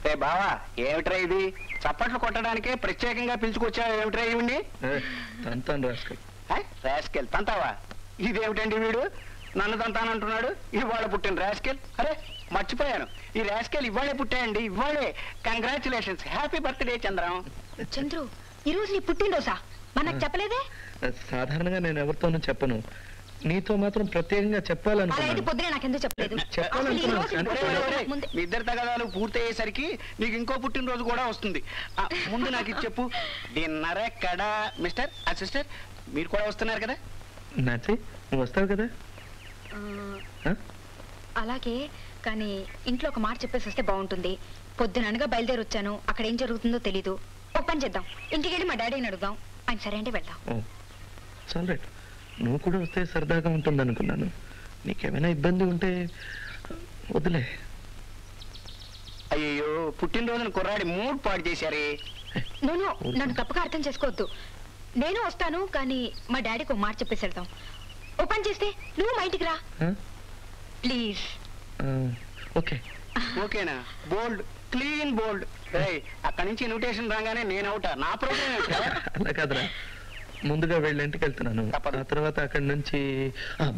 రే బావా, ఏమిట్రా ఇది? చప్పట్లు కొట్టడానికే ప్రత్యేకంగా పిలుచుకొచ్చావు. ఏమిట్రా ఇవ్వండి? రాస్కెల్ తంతావా? ఇదేమిటండి వీడు నన్ను తంతానంటున్నాడు? ఇవాళ పుట్టిన రాస్కెల్. అరే మర్చిపోయాను, ఈ రాస్కెల్ ఇవాళే పుట్టాయండి. ఇవాళే. Congratulations, happy birthday Chandram. Chandru, ఈ రోజు నీ పుట్టినరోజా? మనకు చెప్పలేదే? సాధారణంగా నేను ఎవరితోనూ చెప్పను, నీతో మాత్రం ప్రత్యేకంగా చెప్పాలనుకున్నాను. పొద్దునే నాకెందుకు చెప్పలేదు? మీ ఇద్దరు తగాదాలు పూర్తయ్యేసరికి నీకు ఇంకో పుట్టినరోజు కూడా వస్తుంది. ముందు నాకు ఇది చెప్పు, డిన్నర్ ఎక్కడా? మిస్టర్ అసిస్టర్, మీరు కూడా వస్తున్నారు కదా? నాచి, నువ్వు వస్తావు కదా? అలాగే, కానీ ఇంట్లో ఒక మాట చెప్పేసి వస్తే బాగుంటుంది. పొద్దుననగా బయలుదేరి వచ్చాను, అక్కడ ఏం జరుగుతుందో తెలీదు. ఒక పని చేద్దాం, ఇంటికి వెళ్ళి మా డాడీని అడుగుదాం. ఆయన సరే అంటే వెళ్దాం. చాలు, నువ్వు కూడా వస్తే సరదాగా ఉంటుంది అనుకున్నాను. నీకేమైనా ఇబ్బంది ఉంటే వదిలే. అయ్యో, పుట్టినరోజున కుర్రాడి మూడ్ పాడు చేశారే. నన్ను తప్పగా అర్థం చేసుకోవద్దు. నేను వస్తాను, కానీ మా డాడీకి ఒక మాట చెప్పేసి వెళ్దాం. ఓ పని చేస్తే నువ్వు మా ఇంటికి రా ప్లీజ్. ఓకే. ఓకేనా? బోల్డ్, క్లీన్ బోల్డ్. అక్కడి నుంచి ఇన్విటేషన్ రాగానే నేను అవుతా. నా ప్రోగ్రామ్ అలా కాదురా, ముందుగా వెళ్ళి ఇంటికి వెళ్తున్నాను. ఆ తర్వాత అక్కడి నుంచి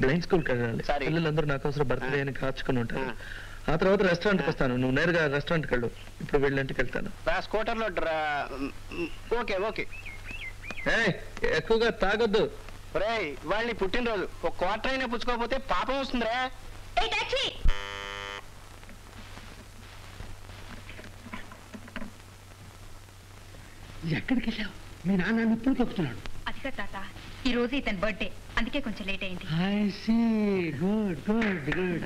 బ్లైండ్ స్కూల్కి వెళ్ళాలి. పిల్లలందరూ నాకోసం బర్త్డే అని కాచుకుని ఉంటారు. ఆ తర్వాత రెస్టారెంట్కి వస్తాను, నువ్వు నేరుగా రెస్టారెంట్కి వెళ్ళు. ఇప్పుడు వెళ్ళి ఇంటికి వెళ్తాను. స్కూటర్లో ఓకే ఓకే. ఎక్కువగా తాగొద్దు. వాళ్ళని పుట్టినరోజు ఒక క్వార్టర్ అయినా పుచ్చుకోకపోతే పాపం వస్తుందిరా. ఎక్కడికి వెళ్ళావు? మీ నాన్న ఇప్పుడు చెప్తున్నాడు. అదిగా తాత, ఈ రోజు ఇతని బర్త్డే, అందుకే కొంచెం లేట్ అయింది. I see. Good good good.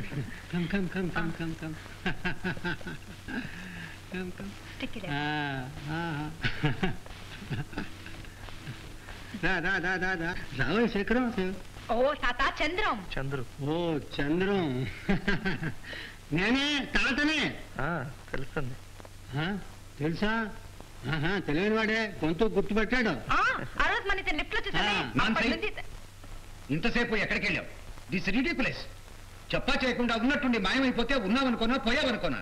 Come come come come come come come come. రావే శేఖరం. ఓ తాత, చంద్రం. ఓ చంద్రం, నేనే తాతనే. తెలుస్తుంది. తెలుసా? తెలియని వాడే గొంతు గుర్తుపెట్టాడు. ఇంతసేపు ఎక్కడికి వెళ్ళావు? This ridiculous. చెప్పా చేయకుండా ఉన్నట్టుండి మాయమైపోతే ఉన్నావనుకోనా పోయావనుకోనా?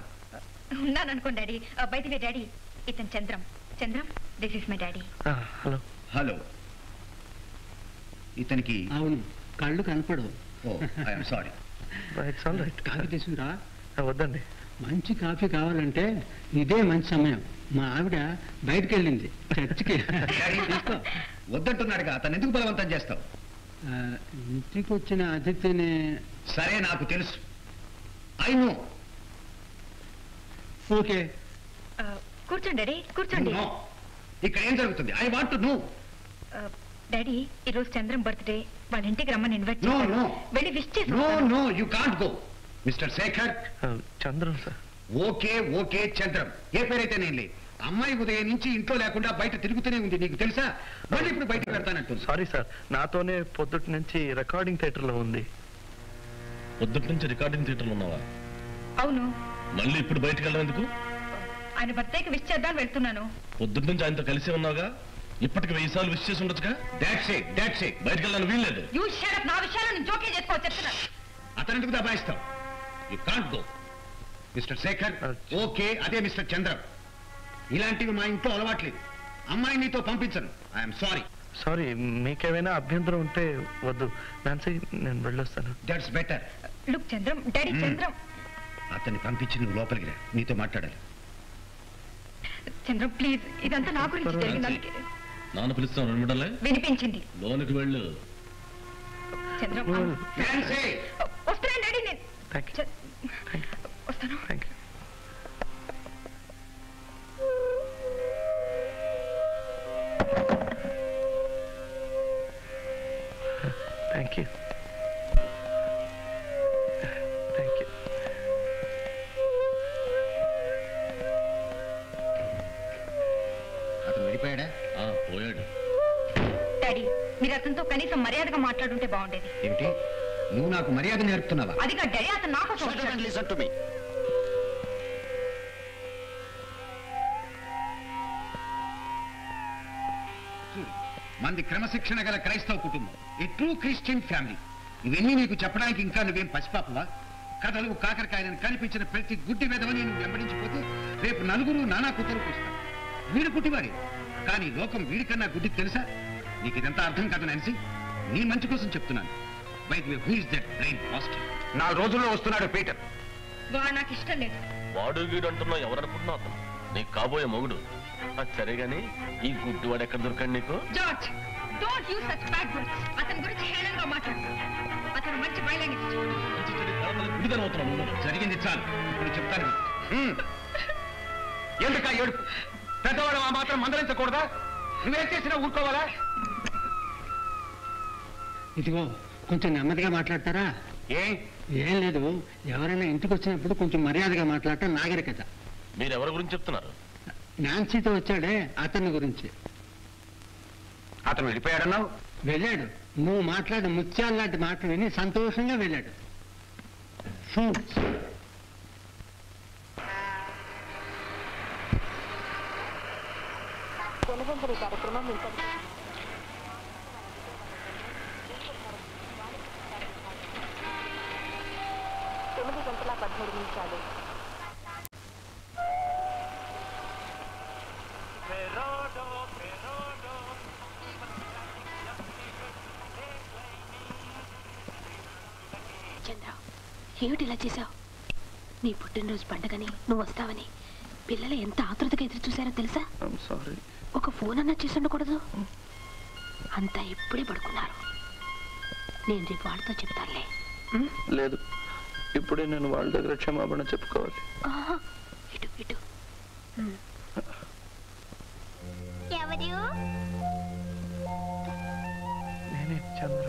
ఉన్నాననుకోండి డాడీ. బయట డాడీ, ఇతను Chandram. Chandram, this is my daddy. Hello. Hello. ఇతనికి అవును, కళ్ళు కనపడవు. I'm sorry. కాఫీ తీసుకురా. వద్దండి, మంచి కాఫీ కావాలంటే ఇదే మంచి సమయం. మా ఆవిడ బయటకు వెళ్ళింది చర్చికి. వద్దంటున్నాడుగా, అతను ఎందుకు బలవంతం చేస్తావు? ఇంటికి వచ్చిన అతిథిని. సరే, నాకు తెలుసు. I know. ఓకే, కూర్చోండి డాడీ, కూర్చోండి. ఇక్కడ ఏం జరుగుతుంది? I want to know. Daddy, ఈ రోజు చంద్రం బర్త్డే, వాళ్ళ ఇంటికి రమ్మని ఇన్వైట్ చేశారు. వెళ్ళి విష్ చేసి. No no, you can't go. Mister Shekhar. Chandram sir. Okay okay Chandram, ఏ పేరైతే నేను. అమ్మాయి ఉదయం నుంచి ఇంట్లో లేకుండా బయట తిరుగుతూనే ఉంది, నీకు తెలుసా? మళ్ళీ ఇప్పుడు బయటకు పెడతానంటుంది. సారీ సార్, నాతోనే పొద్దుటి నుంచి రికార్డింగ్ థియేటర్ లో ఉంది. పొద్దుటి నుంచి రికార్డింగ్ థియేటర్ లో ఉన్నావా? అవును. మళ్ళీ ఇప్పుడు బయటకు వెళ్ళడం ఎందుకు? ఆయన బర్త్డేకి విష్ చేద్దాం వెళ్తున్నాను. పొద్దుటి నుంచి ఆయనతో కలిసి ఉన్నావుగా, ఇప్పటికి 1000 సార్లు విష్ చేసి ఉండొచ్చుగా. That's it. బయటకు వెళ్ళాలని వీల్లేదు. You shut up. నా విషయాలు నేను జోకే చేసుకోవచ్చు చెప్తున్నాను. అతను ఎందుకు దబాయిస్తావు? You can't go. Mister Shekhar. Okay, అదే మిస్టర్ చంద్రం. ఇలాంటివి మా ఇంట్లో అలవాట్లేదు. అమ్మాయి నీతో పంపించను. I'm sorry. సారీ, మీకేమైనా అభ్యంతరం ఉంటే వద్దు. నాన్సీ, నేను వెళ్ళొస్తాను. That's better. Look Chandram, daddy Chandram. అతన్ని పంపించి నువ్వు లోపలికి రా, నీతో మాట్లాడాలి. చంద్రం ప్లీజ్, ఇదంతా నా గురించి జరిగింది. నాన్న పిలుస్తాను, 2 నిమిషాలే. వినిపించింది. లోనికి వెళ్ళు. చంద్రం వస్తున్నాను డాడీ. నేను వస్తాను. Thank you. అతను వెళ్ళిపోయాడా? పోయాడు. డాడీ, మీరు అతనితో కనీసం మర్యాదగా మాట్లాడుంటే బాగుండేది. ఏమిటి, నువ్వు నాకు మర్యాద నేర్పుతున్నావా? అది కాదు డాడీ, అతను నాకు మంది క్రమశిక్షణ గల క్రైస్తవ కుటుంబం, ఏ ట్రూ క్రిస్టియన్ ఫ్యామిలీ. ఇవన్నీ నీకు చెప్పడానికి ఇంకా నువ్వేం పసిపాపవా? కథలు కాకరకాయలను కనిపించిన ప్రతి గుడ్డి వెధవని నువ్వు వెంబడించిపోతే రేపు నలుగురు నానా కుతలు కూస్తారు. వీడు పుట్టివాడే, కానీ లోకం వీడికన్నా గుడ్డి తెలుసా? నీకు ఇదంతా అర్థం కాదు నాన్సీ. నీ మంచి కోసం చెప్తున్నాను. By the way, who is that brain master? 4 రోజుల్లో వస్తున్నాడు పీటర్. వాడు నాకు ఇష్టం లేదు. వాడు గీడు అంటున్నావు, ఎవరనుకుంటున్నావు? అతను నీకు కాబోయే మొగుడు. సరే గాని ఈ గుడ్డి వాడు ఎక్కడ దొరకండి నీకు? George, don't use such bad words. అతని గురించి హేళనగా మాట్లాడు. అతను మంచి బయలుదేరి విడుదలవుతున్నాడు. జరిగింది చాలు, ఇప్పుడు చెప్తాను. ఎందుకా ఏడుపు? పెద్దవాడు ఆ మాత్రం మందలించకూడదా? నువ్వేం చేసినా ఊరుకోవాలా? ఇదిగో కొంచెం నెమ్మదిగా మాట్లాడతారా? ఏం లేదు, ఎవరైనా ఇంటికి వచ్చినప్పుడు కొంచెం మర్యాదగా మాట్లాడటం నాగరికత. మీరు ఎవరి గురించి చెప్తున్నారు? నాన్సీతో వచ్చాడే అతని గురించి. అతను వెళ్ళిపోయాడన్నావు? వెళ్ళాడు. నువ్వు మాట్లాడే ముత్యాలు లాంటి మాటలు విని సంతోషంగా వెళ్ళాడు. కార్యక్రమం 9:13. చంద్ర, ఏమిటి ఇలా చేశావు? నీ పుట్టినరోజు పండగని నువ్వు వస్తావని పిల్లలు ఎంత ఆతృతగా ఎదురు చూశారో తెలుసా? ఒక ఫోన్ అన్నా చేసి ఉండకూడదు. అంతా ఇప్పుడే పడుకున్నారు. నేను రేపు వాళ్ళతో చెప్తానులే. లేదు, ఇప్పుడే నేను వాళ్ళ దగ్గర క్షమాపణ చెప్పుకోవాలి. ఇటు ఇటు. ఎవరు? నేనే చంద్ర.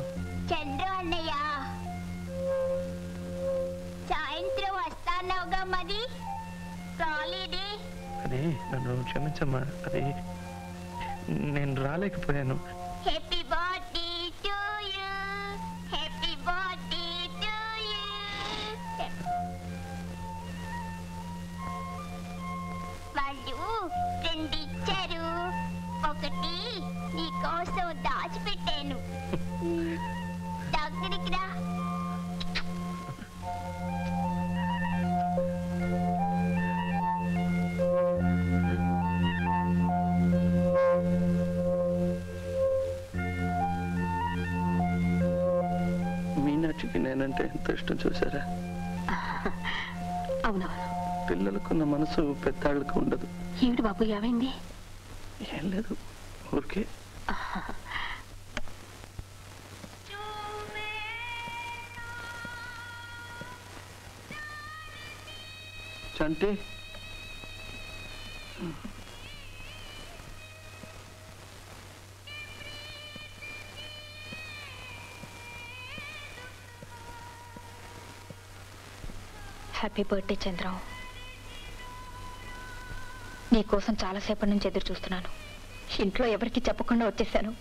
చంద్ర అన్నయ్య, సాయంత్రం వస్తానవుగా, మరి రాలేదే? అదే నన్ను క్షమించమ్మా, అది నేను రాలేకపోయాను. Happy birthday to you, happy birthday to you. వాళ్ళు 2 ఇచ్చారు, ఒకటి నీ కోసం దాచిపెట్టాను. దగ్గరికి రా. మీనాక్షికి నేనంటే ఎంత ఇష్టం చూసారా? అవునవును. పిల్లలకున్న మనసు పెద్దాళ్ళకు ఉండదు. ఏమిటి బాబు, ఏమైంది? ఏం లేదు, ఊరికే. చంటి, హ్యాపీ బర్త్డే చంద్రం. నీకోసం చాలాసేపటి నుంచి ఎదురు చూస్తున్నాను. ఇంట్లో ఎవరికి చెప్పకుండా వచ్చేసాను.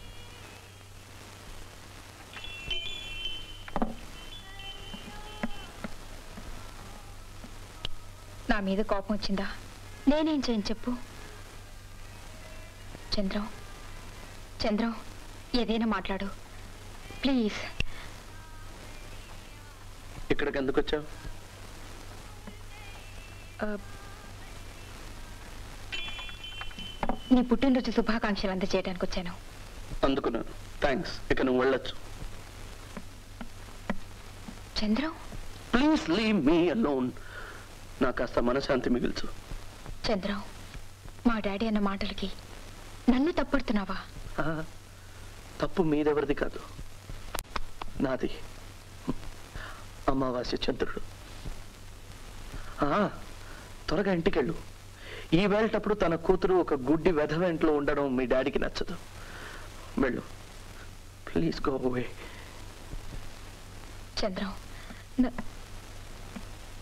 నా మీద కోపం వచ్చిందా? నేనేం చేయను చెప్పు. చంద్రం, చంద్రం, ఏదైనా మాట్లాడు ప్లీజ్. ఇక్కడికి ఎందుకు వచ్చావు? నీ పుట్టినరోజు శుభాకాంక్షలు అందజేయడానికి వచ్చాను. అందుకున్నాను, థ్యాంక్స్. ఇక నువ్వు వెళ్ళొచ్చు. Chandram, please leave me alone. నాకు కాస్త మనశాంతి మిగిల్చు. చంద్రం, మా డాడీ అన్న మాటలకి నన్ను తప్పడుతున్నావా? తప్పు మీదెవరిది కాదు, నాది. అమావాస్య చంద్రుడు. త్వరగా ఇంటికెళ్ళు. ఈ వేళటప్పుడు తన కూతురు ఒక గుడ్డి వెధవ ఇంట్లో ఉండడం మీ డాడీకి నచ్చదు. వెళ్ళు, ప్లీజ్ గో అవే. చంద్రం,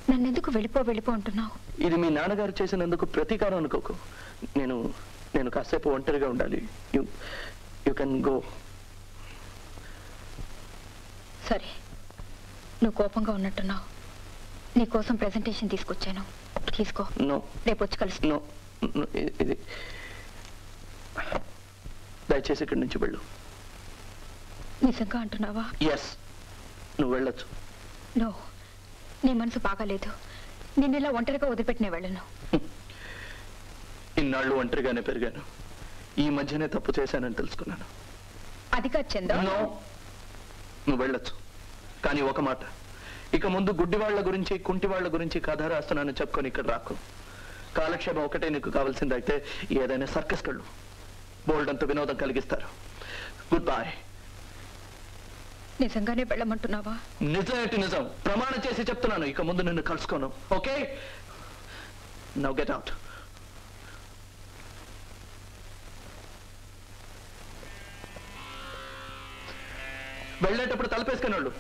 నన్నెందుకు వెళ్ళిపో అంటున్నావు? ఇది మీ నాన్నగారు చేసినందుకు ప్రతీకారం అనుకోకు. నేను కాసేపు ఒంటరిగా ఉండాలి. You can go. సరే, నువ్వు కోపంగా ఉన్నట్టున్నావు. నీకోసం ప్రెజెంటేషన్ తీసుకొచ్చాను, తీసుకో. నో, రేపు వచ్చి కలుసు. నో, ఇది దయచేసి ఇక్కడి నుంచి వెళ్ళు. నిజంగా అంటున్నావా? ఎస్, నువ్వు వెళ్ళొచ్చు. నో, నీ మనసు బాగాలేదు. నేను ఇలా ఒంటరిగా వదిలిపెట్టిన వెళ్ళను. ఇన్నాళ్ళు ఒంటరిగానే పెరిగాను. ఈ మధ్యనే తప్పు చేశానని తెలుసుకున్నాను. అది కాదు చందు. నువ్వు వెళ్ళొచ్చు, కానీ ఒక మాట, ఇక ముందు గుడ్డి వాళ్ళ గురించి కుంటి వాళ్ళ గురించి కథ రాస్తున్నానని చెప్పుకొని ఇక్కడ రాకు. కాలక్షేపం ఒకటే నీకు కావాల్సిందైతే ఏదైనా సర్కస్ కళ్ళు బోల్డంత వినోదం కలిగిస్తారు. Good bye. నిజంగానే వెళ్ళమంటున్నావా? నిజమేంటి నిజం, ప్రమాణం చేసి చెప్తున్నాను. ఇక ముందు నిన్ను కలుసుకోను. Okay, now get out. వెళ్ళేటప్పుడు తలపేసుకుని వాళ్ళు.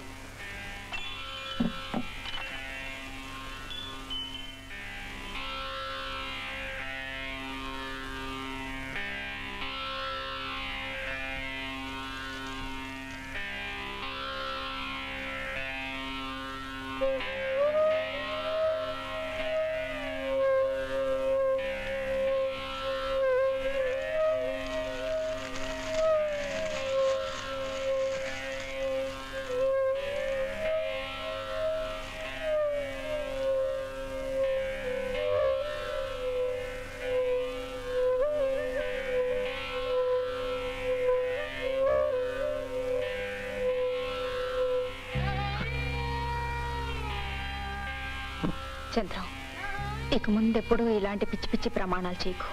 చంద్రం, ఇక ముందెప్పుడు ఇలాంటి పిచ్చి పిచ్చి ప్రమాణాలు చేయకు.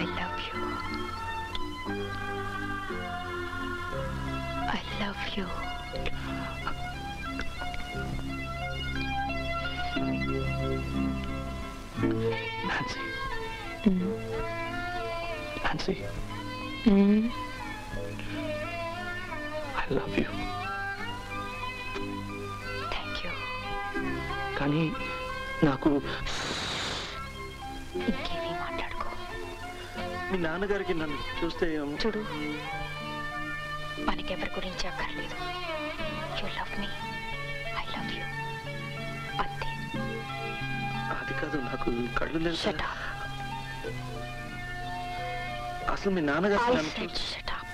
I love you. I love you. Nancy. Nancy. I love you. Thank you. కానీ నాకు ఇంకేమీ మాట్లాడుకో. మీ నాన్నగారికి నన్ను చూస్తే చూడు, మనకెవరి గురించి అక్కర్లేదు. You love me, I love you, అంతే. అది కాదు, నాకు కళ్ళు లేదు. Shut up. అసలు మీ నాన్నగారు I నన్ను said shut up.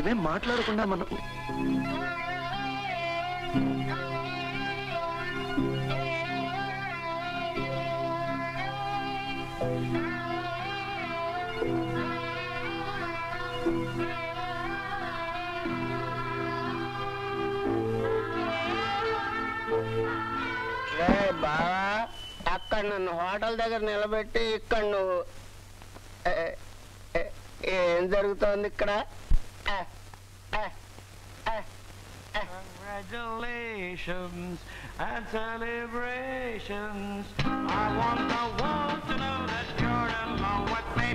ఇవేం మాట్లాడకుండా మనం బావా, అక్కడ నన్ను హోటల్ దగ్గర నిలబెట్టి ఇక్కడ నువ్వు ఏం జరుగుతోంది ఇక్కడ? Congratulations and celebrations. I want the world to know that you're in love with me.